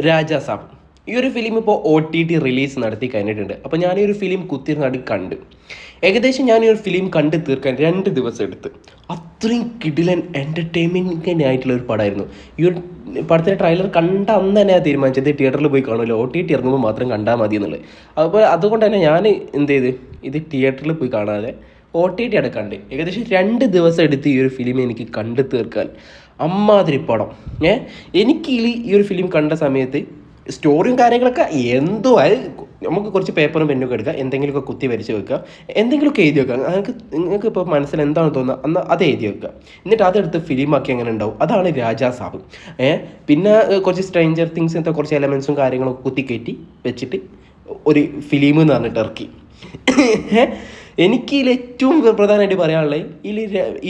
രാജാസാബ്. ഈ ഒരു ഫിലിം ഇപ്പോൾ OTT റിലീസ് നടത്തി കഴിഞ്ഞിട്ടുണ്ട്. അപ്പോൾ ഞാൻ ഈ ഒരു ഫിലിം കുത്തിയിരുന്നാടി കണ്ട്. ഏകദേശം ഞാൻ ഈ ഒരു ഫിലിം കണ്ട് തീർക്കാൻ 2 ദിവസം എടുത്ത്. അത്രയും കിടിലൻ എൻ്റർടൈൻമെൻറ്റിംഗ് ആയിട്ടുള്ള ഒരു പടമായിരുന്നു. ഈ ഒരു പടത്തിൻ്റെ ട്രെയിലർ കണ്ട അന്ന് തന്നെ ഞാൻ തീരുമാനിച്ചത് തിയേറ്ററിൽ പോയി കാണുമല്ലോ, OTT ഇറങ്ങുമ്പോൾ മാത്രം കണ്ടാൽ മതി എന്നുള്ളത്. അപ്പോൾ അതുകൊണ്ട് തന്നെ ഞാൻ എന്ത് ചെയ്ത് ഇത് തിയേറ്ററിൽ പോയി കാണാതെ OTT അടക്കണ്ട്. ഏകദേശം 2 ദിവസം എടുത്ത് ഈ ഒരു ഫിലിം എനിക്ക് കണ്ടു തീർക്കാൻ. അമ്മാതിരി പടം. എനിക്ക് ഈ ഒരു ഫിലിം കണ്ട സമയത്ത് സ്റ്റോറിയും കാര്യങ്ങളൊക്കെ എന്തോ നമുക്ക് കുറച്ച് പേപ്പറും പെന്നൊക്കെ എടുക്കുക, എന്തെങ്കിലുമൊക്കെ കുത്തി വരച്ച് വെക്കുക, എന്തെങ്കിലുമൊക്കെ എഴുതി വെക്കുക. നിങ്ങൾക്ക് ഇപ്പോൾ മനസ്സിൽ എന്താണ് തോന്നുന്നത് അന്ന് അത് എഴുതി വെക്കുക. എന്നിട്ട് അതെടുത്ത് ഫിലിമാക്കി എങ്ങനെ ഉണ്ടാവും, അതാണ് രാജാസാബ്. പിന്നെ കുറച്ച് സ്ട്രേഞ്ചർ തിങ്സ് അങ്ങനത്തെ കുറച്ച് എലമെൻസും കാര്യങ്ങളൊക്കെ കുത്തിക്കയറ്റി വെച്ചിട്ട് ഒരു ഫിലിം എന്ന് പറഞ്ഞിട്ട് ഇറക്കി. എനിക്ക് ഇതിൽ ഏറ്റവും പ്രധാനമായിട്ട് പറയാനുള്ളത്, ഇതിൽ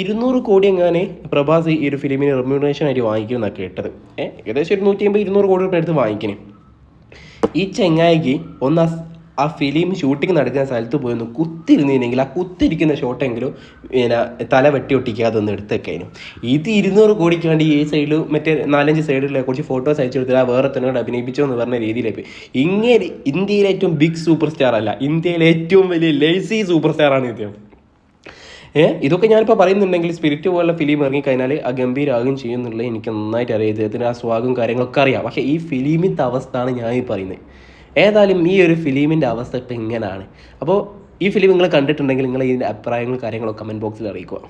200 കോടി എങ്ങനെ പ്രഭാസ് ഈ ഒരു ഫിലിമിന് റെമ്യൂണറേഷൻ ആയിട്ട് വാങ്ങിക്കുമെന്നാണ് കേട്ടത്. ഏകദേശം ഒരു 150-200 കോടി രൂപ എടുത്ത് വാങ്ങിക്കണേ. ഈ ചെങ്ങായിക്ക് ഒന്ന് ആ ഫിലിം ഷൂട്ടിങ് നടക്കുന്ന സ്ഥലത്ത് പോയി ഒന്ന് കുത്തിരുന്നില്ലെങ്കിൽ ആ കുത്തിരിക്കുന്ന ഷോട്ടെങ്കിലും പിന്നെ തല വെട്ടി ഒട്ടിക്കാതെ ഒന്ന് എടുത്തേക്കാനും. ഇത് 200 കോടിക്ക് വേണ്ടി ഈ സൈഡിൽ മറ്റേ 4-5 സൈഡിലെ കുറച്ച് ഫോട്ടോസ് അയച്ചെടുത്തില്ല, വേറെ തന്നെ അഭിനയിപ്പിച്ചോ എന്ന് പറഞ്ഞ രീതിയിലേക്ക്. ഇങ്ങനെ ഇന്ത്യയിലെ ഏറ്റവും ബിഗ് സൂപ്പർ സ്റ്റാർ അല്ല, ഇന്ത്യയിലെ ഏറ്റവും വലിയ ലേസി സൂപ്പർ സ്റ്റാറാണ് ഇദ്ദേഹം. ഇതൊക്കെ ഞാനിപ്പോൾ പറയുന്നുണ്ടെങ്കിൽ സ്പിരിറ്റ് പോലുള്ള ഫിലിം ഇറങ്ങിക്കഴിഞ്ഞാൽ ആ ഗംഭീരാകും ചെയ്യുന്നുള്ളത് എനിക്ക് നന്നായിട്ട് അറിയാം. ഇദ്ദേഹത്തിന് ആ സ്വാഗും കാര്യങ്ങളൊക്കെ അറിയാം. പക്ഷേ ഈ ഫിലിമിൻ്റെ അവസ്ഥയാണ് ഞാൻ ഈ പറയുന്നത്. ഏതായാലും ഈ ഒരു ഫിലിമിൻ്റെ അവസ്ഥ ഇപ്പം ഇങ്ങനെയാണ്. അപ്പോൾ ഈ ഫിലിം നിങ്ങൾ കണ്ടിട്ടുണ്ടെങ്കിൽ നിങ്ങൾ ഇതിൻ്റെ അഭിപ്രായങ്ങളും കാര്യങ്ങളൊക്കെ കമൻറ്റ് ബോക്സിൽ അറിയിക്കുക.